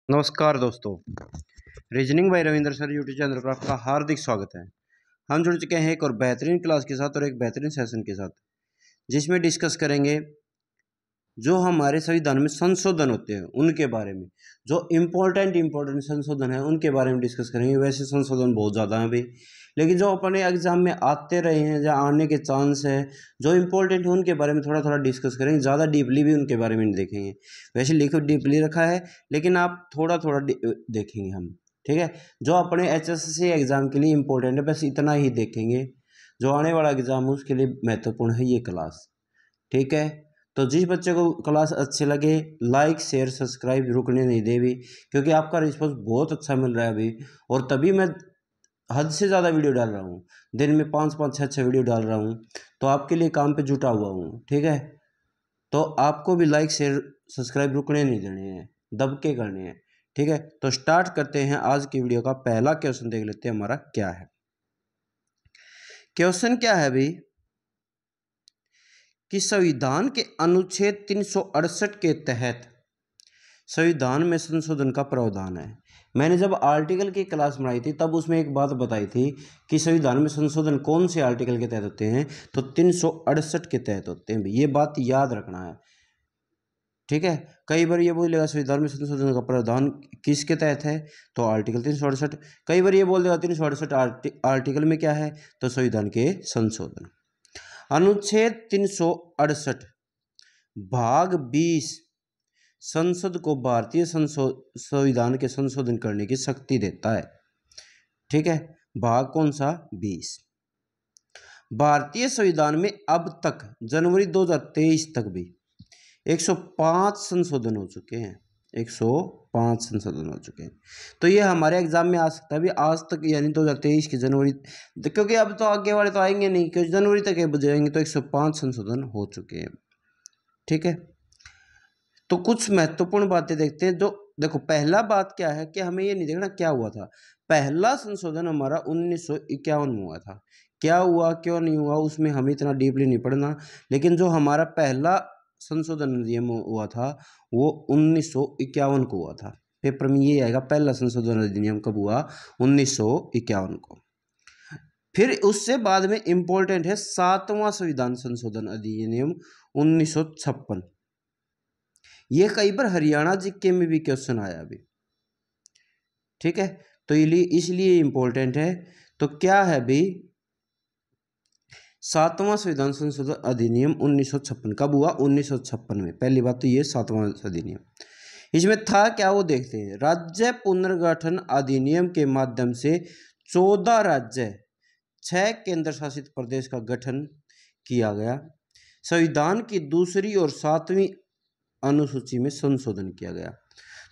नमस्कार दोस्तों, reasoning bye Ravindra sir YouTube channel पर आपका हार्दिक स्वागत है। हम जुड़ चुके हैं एक और बेहतरीन क्लास के साथ और एक बेहतरीन सेशन के साथ, जिसमें डिस्कस करेंगे जो हमारे संविधान में संशोधन होते हैं उनके बारे में। जो इम्पोर्टेंट संशोधन है उनके बारे में डिस्कस करेंगे। वैसे संशोधन बहुत ज़्यादा हैं अभी, लेकिन जो अपने एग्जाम में आते रहे हैं या आने के चांस है, जो इम्पोर्टेंट है उनके बारे में थोड़ा थोड़ा डिस्कस करेंगे। ज़्यादा डीपली भी उनके बारे में नहीं देखेंगे। वैसे लिखो डीपली रखा है, लेकिन आप थोड़ा थोड़ा देखेंगे हम, ठीक है। जो अपने HSC एग्ज़ाम के लिए इम्पोर्टेंट है बस इतना ही देखेंगे। जो आने वाला एग्ज़ाम है उसके लिए महत्वपूर्ण है ये क्लास, ठीक है। तो जिस बच्चे को क्लास अच्छे लगे, लाइक शेयर सब्सक्राइब रुकने नहीं दे भी, क्योंकि आपका रिस्पॉन्स बहुत अच्छा मिल रहा है अभी। और तभी मैं हद से ज़्यादा वीडियो डाल रहा हूँ, दिन में 5-5 6 वीडियो डाल रहा हूँ, तो आपके लिए काम पे जुटा हुआ हूँ, ठीक है। तो आपको भी लाइक शेयर सब्सक्राइब रुकने नहीं देने हैं, दब के करने हैं, ठीक है। तो स्टार्ट करते हैं आज की वीडियो का पहला क्वेश्चन। देख लेते हैं हमारा क्या है। क्वेश्चन क्या है अभी कि संविधान के अनुच्छेद 368 के तहत संविधान में संशोधन का प्रावधान है। मैंने जब आर्टिकल की क्लास बनाई थी तब उसमें एक बात बताई थी कि संविधान में संशोधन कौन से आर्टिकल के तहत होते हैं, तो 368 के तहत होते हैं। ये बात याद रखना है, ठीक है। कई बार ये बोलेगा संविधान में संशोधन का प्रावधान किसके तहत है, तो आर्टिकल 368। कई बार ये बोल देगा 368 आर्टिकल में क्या है, तो संविधान के संशोधन। अनुच्छेद 368 भाग 20 संसद को भारतीय संविधान के संशोधन करने की शक्ति देता है, ठीक है। भाग कौन सा, 20। भारतीय संविधान में अब तक जनवरी 2023 तक भी 105 संशोधन हो चुके हैं। 105 संशोधन हो चुके हैं। तो ये हमारे एग्जाम में आ सकता है भी आज तक, यानी 2023 की जनवरी, क्योंकि अब तो आगे वाले तो आएंगे नहीं, क्योंकि जनवरी तक बजाएंगे, तो 105 संशोधन हो चुके हैं, ठीक है। तो कुछ महत्वपूर्ण बातें देखते हैं। जो देखो, पहला बात क्या है कि हमें ये नहीं देखना क्या हुआ था। पहला संशोधन हमारा 1951 में हुआ था। क्या हुआ क्यों नहीं हुआ उसमें हमें इतना डीपली नहीं पढ़ना, लेकिन जो हमारा पहला संशोधन अधिनियम हुआ था वो 1951 को हुआ था। पेपर में ये आएगा, पहला संशोधन अधिनियम कब हुआ, 1951 को। फिर उससे बाद में इंपॉर्टेंट है 7वां संविधान संशोधन अधिनियम 1956। ये कई बार हरियाणा जीके में भी क्वेश्चन आया अभी, ठीक है। तो इसलिए इंपॉर्टेंट है। तो क्या है भी 7वां संविधान संशोधन अधिनियम 1956 कब हुआ, 1956 में। पहली बात तो ये 7वां अधिनियम, इसमें था क्या वो देखते हैं। राज्य पुनर्गठन अधिनियम के माध्यम से 14 राज्य 6 केंद्र शासित प्रदेश का गठन किया गया। संविधान की दूसरी और 7वीं अनुसूची में संशोधन किया गया।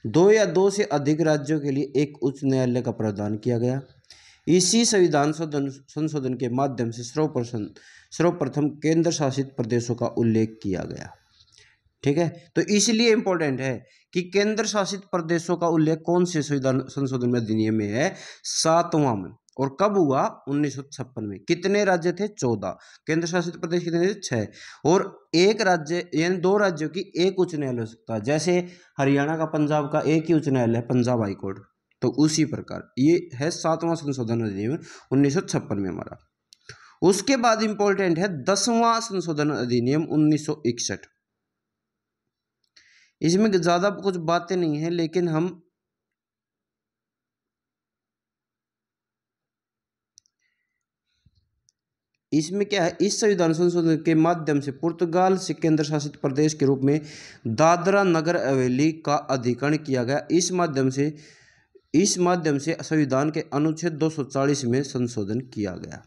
2 या 2 से अधिक राज्यों के लिए एक उच्च न्यायालय का प्रावधान किया गया। इसी संविधान संशोधन के माध्यम से सर्वप्रथम केंद्र शासित प्रदेशों का उल्लेख किया गया, ठीक है। तो इसलिए इंपॉर्टेंट है कि केंद्र शासित प्रदेशों का उल्लेख कौन से संविधान संशोधन में अधिनियम में है, 7वां में। और कब हुआ, 1956 में। कितने राज्य थे, 14। केंद्र शासित प्रदेश कितने थे, 6। और एक राज्य यानी 2 राज्यों की एक उच्च न्यायालय हो सकता है। जैसे हरियाणा का पंजाब का एक ही उच्च न्यायालय है, पंजाब हाई कोर्ट। तो उसी प्रकार ये है 7वां संशोधन अधिनियम 1956 में हमारा। उसके बाद इंपॉर्टेंट है 10वां संशोधन अधिनियम 1961। इसमें ज्यादा कुछ बातें नहीं है, लेकिन हम इसमें क्या है, इस संविधान संशोधन के माध्यम से पुर्तगाल से केंद्र शासित प्रदेश के रूप में दादरा नगर हवेली का अधिकरण किया गया। इस माध्यम से संविधान के अनुच्छेद 240 में संशोधन किया गया।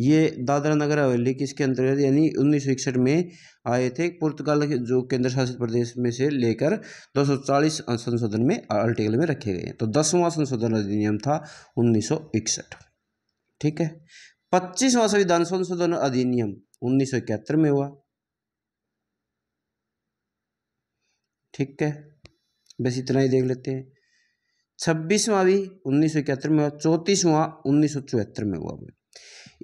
ये दादरा नगर हवेली किसके अंतर्गत, यानी 1961 में आए थे। पुर्तगाल के जो केंद्र शासित प्रदेश में से लेकर 240 संशोधन में आर्टिकल में रखे गए। तो 10वां संशोधन अधिनियम था 1961, ठीक है। 25वां संविधान संशोधन अधिनियम 1971 में हुआ, ठीक है। बस इतना ही देख लेते हैं। 26वां भी 1971 में हुआ, 34वां 1974 में हुआ।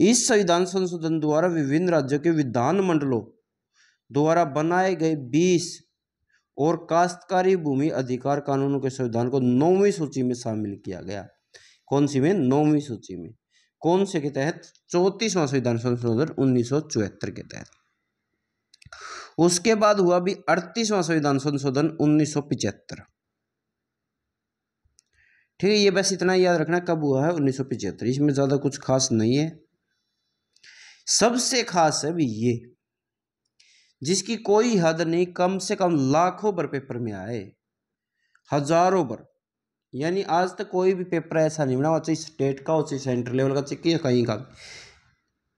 इस संविधान संशोधन द्वारा विभिन्न राज्यों के विधान मंडलों द्वारा बनाए गए 20 और काश्तकारी भूमि अधिकार कानूनों के संविधान को 9वीं सूची में शामिल किया गया। कौन सी में? 9वीं सूची में। कौन से के तहत? 34वां संविधान संशोधन 1974 के तहत। उसके बाद हुआ भी 38वां संविधान संशोधन 1975। ठीक है, ये बस इतना याद रखना कब हुआ है, 1975। इसमें ज्यादा कुछ खास नहीं है। सबसे खास है भी ये, जिसकी कोई हद नहीं, कम से कम लाखों बार पेपर में आए, हजारों बार। यानी आज तक कोई भी पेपर ऐसा नहीं बना, चाहे स्टेट का हो चाहे सेंट्रल लेवल का, चाहे कहीं का।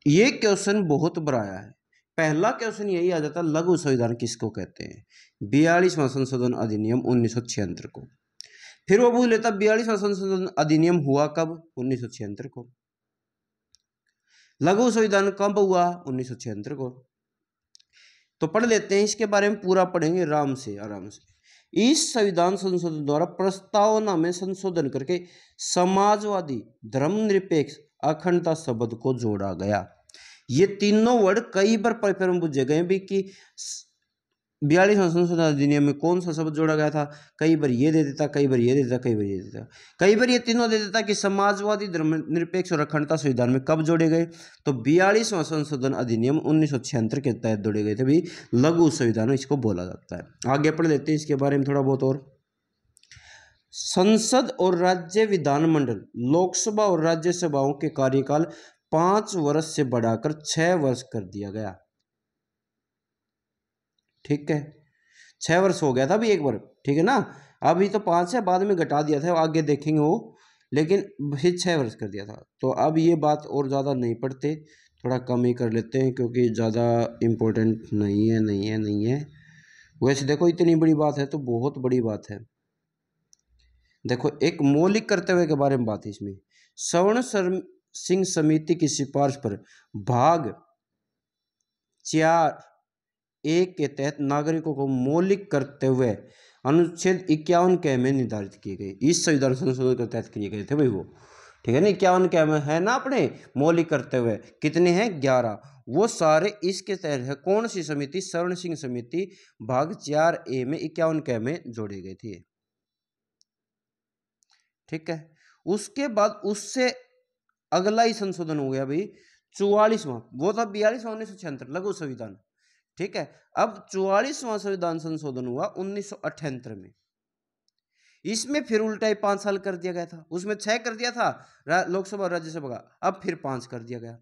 ये क्वेश्चन बहुत बार आया है। पहला क्वेश्चन यही आ जाता, लघु संविधान किसको कहते हैं? 42वां संशोधन अधिनियम 1976 को। फिर वो पूछ लेता 42वां संशोधन अधिनियम हुआ कब? 1976 को। लघु संविधान कब हुआ? 1976 को। तो पढ़ लेते हैं, इसके बारे में पूरा पढ़ेंगे आराम से आराम से। इस संविधान संशोधन द्वारा प्रस्तावना में संशोधन करके समाजवादी, धर्मनिरपेक्ष, अखंडता शब्द को जोड़ा गया। ये तीनों वर्ड कई बार पेपर में पूछे गए भी कि 42वां संशोधन अधिनियम में कौन सा शब्द जोड़ा गया था। कई बार ये दे देता, कई बार ये दे देता, कई बार ये दे देता, कई बार ये तीनों दे देता कि समाजवादी, धर्मनिरपेक्ष और अखंडता संविधान में कब जोड़े गए। तो 42वां संशोधन अधिनियम 1976 के तहत जोड़े गए थे भी, लघु संविधान इसको बोला जाता है। आगे पढ़ लेते हैं इसके बारे में थोड़ा बहुत और। संसद और राज्य विधानमंडल, लोकसभा और राज्यसभाओं के कार्यकाल 5 वर्ष से बढ़ाकर 6 वर्ष कर दिया गया। ठीक है, 6 वर्ष हो गया था अभी एक बार, ठीक है ना। अभी तो 5 है, बाद में घटा दिया था, आगे देखेंगे वो, लेकिन फिर 6 वर्ष कर दिया था। तो अब ये बात और ज़्यादा नहीं पढ़ते, थोड़ा कम ही कर लेते हैं, क्योंकि ज़्यादा इम्पोर्टेंट नहीं है। वैसे देखो इतनी बड़ी बात है तो बहुत बड़ी बात है। देखो एक मौलिक कर्तव्य के बारे में बात है इसमें। सवर्ण सिंह समिति की सिफारिश पर भाग 4(1) के तहत नागरिकों को मौलिक कर्तव्य अनुच्छेद 51 के में निर्धारित किए गए। इस संविधान संशोधन के तहत किए गए थे भाई वो, ठीक है ना। 51 के में है ना अपने मौलिक कर्तव्य, कितने हैं? 11। वो सारे इसके तहत है। कौन सी समिति? सवर्ण सिंह समिति, भाग 4(a) में 51 के में जोड़े गए थे। ठीक है, उसके बाद उससे अगला ही संशोधन हो गया भाई 44वां। वो था 42वां 1976 लघु संविधान। ठीक है, अब 44वां संविधान संशोधन हुआ 1978 में। इसमें फिर उल्टा ही 5 साल कर दिया गया था। उसमें 6 कर दिया था लोकसभा और राज्यसभा का, अब फिर 5 कर दिया गया।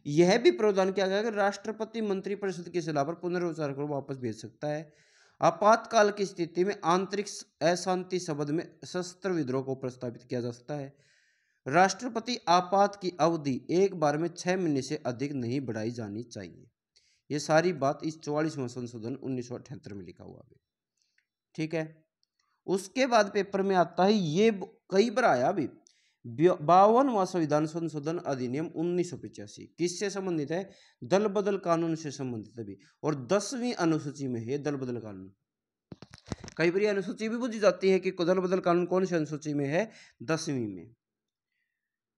यह भी प्रावधान किया गया कि राष्ट्रपति मंत्रिपरिषद की सलाह पर पुनर्विचार कर वापस भेज सकता है। आपातकाल की स्थिति में आंतरिक अशांति शब्द में सशस्त्र विद्रोह को प्रस्तावित किया जा सकता है। राष्ट्रपति आपात की अवधि एक बार में 6 महीने से अधिक नहीं बढ़ाई जानी चाहिए। ये सारी बात इस 44वां संशोधन 1978 में लिखा हुआ है। ठीक है, उसके बाद पेपर में आता है, ये कई बार आया अभी, 52वां संविधान संशोधन अधिनियम 1985 किससे संबंधित है? दल बदल कानून से संबंधित है भी, और 10वीं अनुसूची में है दल बदल कानून। कई बार अनुसूची भी पूछी जाती है कि दल बदल कानून कौन सी अनुसूची में है? 10वीं में।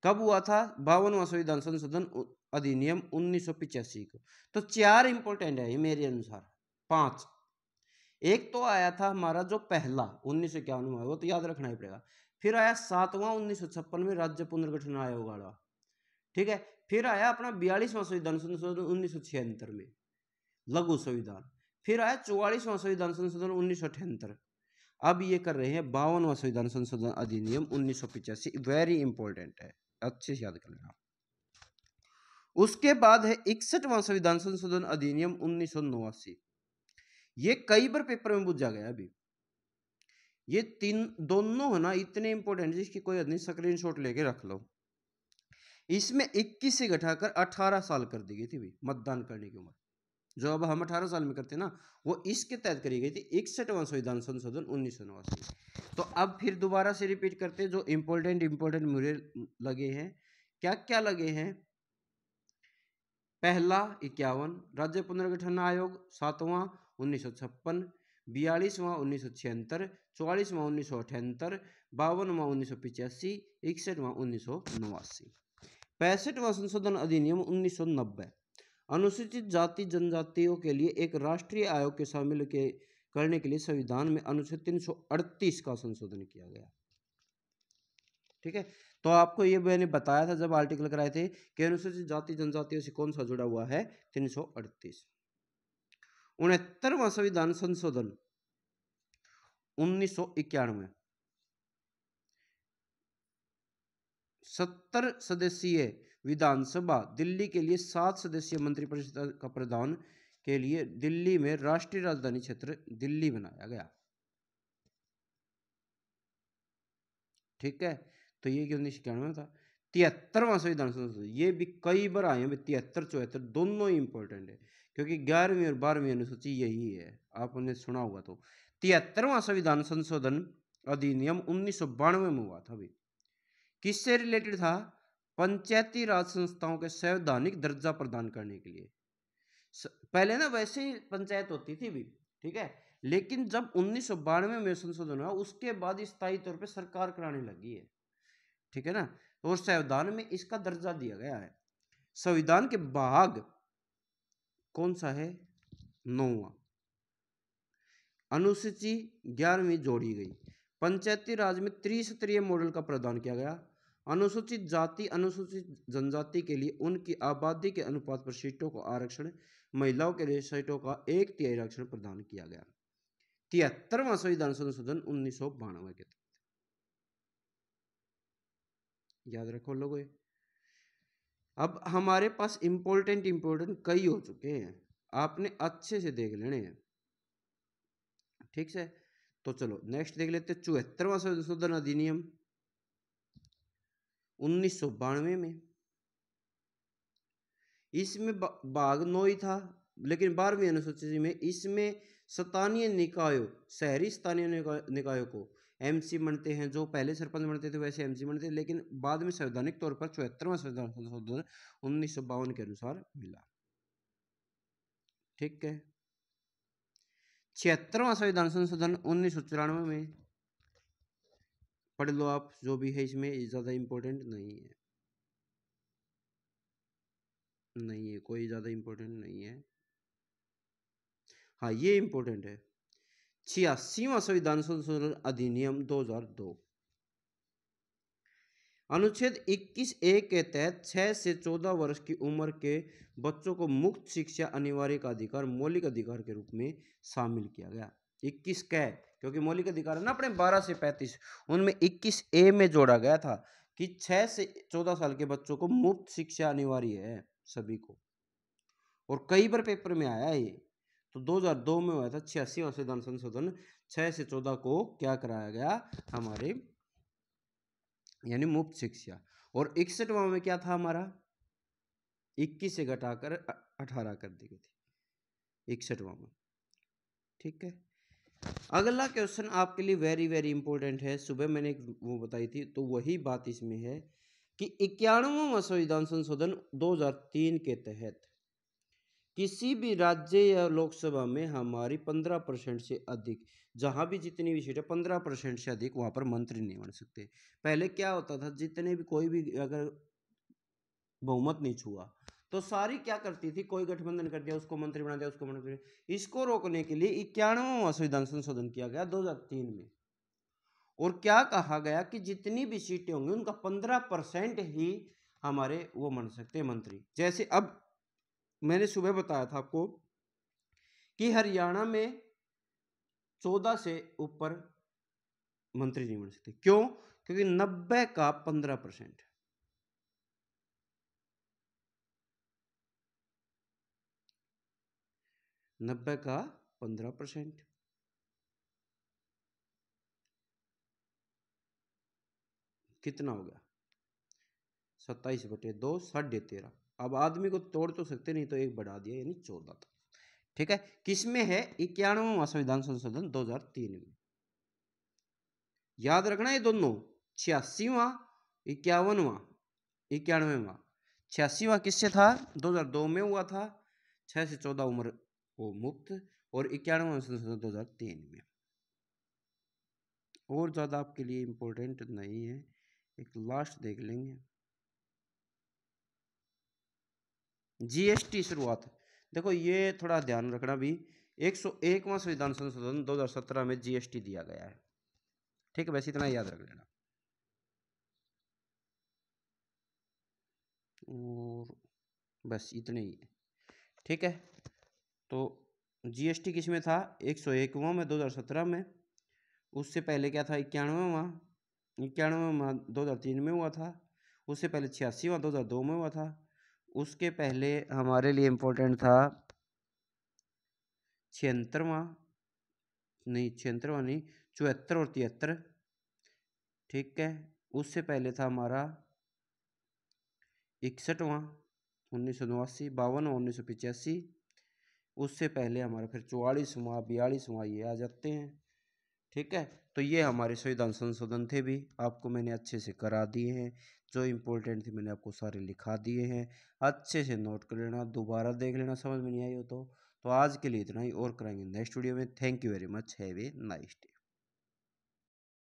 कब हुआ था? 52वां संविधान संशोधन अधिनियम 1985 को। तो 4 इंपोर्टेंट है ये मेरे अनुसार, 5। एक तो आया था हमारा जो पहला 1951 में, वो तो याद रखना ही पड़ेगा। फिर आया 7वां 1956 में राज्य पुनर्गठन आयोग वाला। ठीक है, फिर आया अपना 42वां संविधान संशोधन 1976 में लघु संविधान। फिर आया 44वां संविधान संशोधन 1978। अब ये कर रहे हैं 52वां संविधान संशोधन अधिनियम 1985। वेरी इंपॉर्टेंट है, अच्छे से याद कर लेना। उसके बाद है 61वां संविधान संशोधन अधिनियम 1989। ये कई बार पेपर में पूछा गया अभी। ये दोनों है ना इतने इंपॉर्टेंट जिसकी कोई नहीं, स्क्रीनशॉट लेके रख लो। इसमें 21 से घटाकर 18 साल कर दी गई थी भाई मतदान करने की उम्र, जो अब हम 18 साल में करते ना, वो इसके तहत करी गई थी 61वां संविधान संशोधन 1989। तो अब फिर दोबारा से रिपीट करते, जो इंपॉर्टेंट मुझे लगे हैं, क्या क्या लगे हैं? पहला 51 राज्य पुनर्गठन आयोग, 7वां 1956, 42वां 1976, 44वां 1978, 52वां 1985, 61वां 1989। 65वां संशोधन अधिनियम 1990 अनुसूचित जाति जनजातियों के लिए एक राष्ट्रीय आयोग के शामिल के करने के लिए संविधान में अनुच्छेद 338 का संशोधन किया गया। ठीक है, तो आपको ये मैंने बताया था जब आर्टिकल कराए थे कि अनुसूचित जाति जनजातियों से कौन सा जुड़ा हुआ है, 338। 69वां संविधान संशोधन 1991। 70 सदस्यीय विधानसभा दिल्ली के लिए 7 सदस्यीय मंत्रिपरिषद का प्रदान के लिए दिल्ली में राष्ट्रीय राजधानी क्षेत्र दिल्ली बनाया गया। ठीक है, तो ये 1991 में था। 73वां संविधान संशोधन, ये भी कई बार आए हैं, 73 74 दोनों ही इंपॉर्टेंट है क्योंकि 11वीं और 12वीं अनुसूची यही है, आपने सुना होगा। तो 73वां संविधान संशोधन अधिनियम 1992 में हुआ था। अभी किससे रिलेटेड था? पंचायती राज संस्थाओं के संवैधानिक दर्जा प्रदान करने के लिए। पहले ना वैसे ही पंचायत होती थी भी, ठीक है, लेकिन जब 1992 में संशोधन हुआ उसके बाद स्थायी तौर पे सरकार कराने लगी है। ठीक है ना, और संविधान में इसका दर्जा दिया गया है। संविधान के भाग कौन सा है? 9वां। अनुसूची 11वीं जोड़ी गई। पंचायती राज में त्रिस्तरीय मॉडल का प्रदान किया गया। अनुसूचित जाति अनुसूचित जनजाति के लिए उनकी आबादी के अनुपात पर सीटों को आरक्षण, महिलाओं के लिए सीटों का 1/3 आरक्षण प्रदान किया गया। 73वां संविधान संशोधन 1992 के तहत। याद रखो लोगों। अब हमारे पास इंपॉर्टेंट कई हो चुके हैं, आपने अच्छे से देख लेने हैं। ठीक से, तो चलो नेक्स्ट देख लेते हैं। 74वां संशोधन अधिनियम 1992 में, इसमें भाग 9 ही था, लेकिन 12वीं अनुसूची में इसमें स्थानीय निकायों, शहरी स्थानीय निकायों को एमसी बनते हैं, जो पहले सरपंच बनते थे वैसे एमसी बनते थे, लेकिन बाद में संवैधानिक तौर पर 74वां संविधान संशोधन 1952 के अनुसार मिला। ठीक है, 76वां संविधान संशोधन 1994 में पढ़ लो आप, जो भी है इसमें ज्यादा इंपॉर्टेंट नहीं है, कोई ज्यादा इंपॉर्टेंट नहीं है। हाँ, ये इंपॉर्टेंट है। 86वां संविधान संशोधन अधिनियम 2002 अनुच्छेद 21(a) के तहत 6 से 14 वर्ष की उम्र के बच्चों को मुक्त शिक्षा अनिवार्य का अधिकार मौलिक अधिकार के रूप में शामिल किया गया। 21 कै, क्योंकि मौलिक अधिकार है ना अपने 12 से 35, उनमें 21(a) में जोड़ा गया था कि 6 से 14 साल के बच्चों को मुफ्त शिक्षा अनिवार्य है सभी को, और कई बार पेपर में आया है ये। तो 2002 में हुआ था 86वां संविधान संशोधन, 6 से 14 को क्या कराया गया हमारे, यानी मुफ्त शिक्षा। और 61वां में क्या था हमारा, 21 से घटाकर 18 कर दी गई थी 61वां में। ठीक है, अगला क्वेश्चन आपके लिए वेरी वेरी इंपॉर्टेंट है, सुबह मैंने एक वो बताई थी, तो वही बात इसमें है कि 91वां संविधान संशोधन 2003 के तहत किसी भी राज्य या लोकसभा में हमारी 15% से अधिक, जहां भी जितनी भी सीटें 15% से अधिक, वहां पर मंत्री नहीं बन सकते। पहले क्या होता था, जितने भी कोई भी अगर बहुमत नहीं छुआ तो सारी क्या करती थी, कोई गठबंधन कर दिया उसको मंत्री बना दिया, उसको मंत्री। इसको रोकने के लिए 91वां संविधान संशोधन किया गया 2003 में, और क्या कहा गया कि जितनी भी सीटें होंगी उनका 15% ही हमारे वो बन सकते हैं मंत्री। जैसे अब मैंने सुबह बताया था आपको कि हरियाणा में 14 से ऊपर मंत्री नहीं बन सकते। क्यों? क्योंकि 90 का 15%, 90 का 15% कितना हो गया, 27/2 13.5। अब आदमी को तोड़ तो सकते नहीं, तो एक बढ़ा दिया, यानी 14 था। ठीक है, किसमें है? 91वां संविधान संशोधन 2003 में। याद रखना ये दोनों, 86वां 51वां 91वां। 86वां किससे था? 2002 में हुआ था, 6 से 14 उम्र वो मुक्त, और 91वां संशोधन 2003 में। और ज्यादा आपके लिए इंपॉर्टेंट नहीं है, एक लास्ट देख लेंगे। जीएसटी शुरुआत, देखो ये थोड़ा ध्यान रखना भी, 101वां संविधान संशोधन 2017 में जीएसटी दिया गया है, ठीक है, वैसे इतना याद रख लेना। और बस इतने ही है, ठीक है। तो जीएसटी किस में था, 101वां में 2017 में, उससे पहले क्या था 91वां 2003 में हुआ था, उससे पहले 86वां 2002 में हुआ था, उसके पहले हमारे लिए इम्पोर्टेंट था 76वां, नहीं 76वां नहीं, 74 और 73, ठीक है। उससे पहले था हमारा 61वां 1989, 52वां 1985, उससे पहले हमारा फिर 44वां 42वां ये आ जाते हैं, ठीक है। तो ये हमारे संविधान संशोधन थे भी, आपको मैंने अच्छे से करा दिए हैं, जो इम्पोर्टेंट थे मैंने आपको सारे लिखा दिए हैं, अच्छे से नोट कर लेना, दोबारा देख लेना समझ में नहीं आई हो तो आज के लिए इतना ही, और कराएंगे नेक्स्ट वीडियो में। Thank you very much, have a nice day.